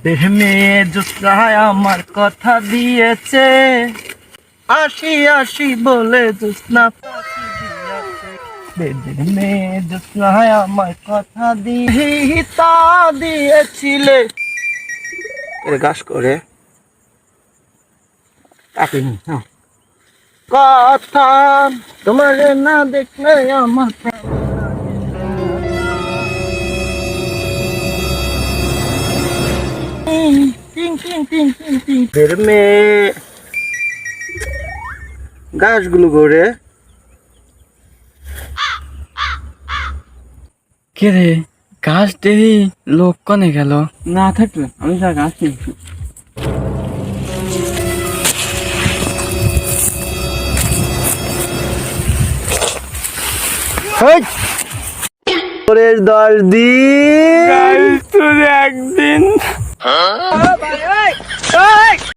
বেদের মেয়ে জোৎস্নায় আমার কথা দিয়েছে, আসি আসি বলে জোৎস্না ফাঁকি দিয়েছে। বেদের মেয়ে জোৎস্নায় আমার কথা তা দিয়েছিলে। এর গাছ করে কাটিনি কথা তোমার না দেখলে আমার মেয়ে গাছগুলো ঘুরে কে রে গাছ দেরি লোক কনে গেল না থাকলে আমি যা গাছ কিনছি। পরের 10 দিন একদিন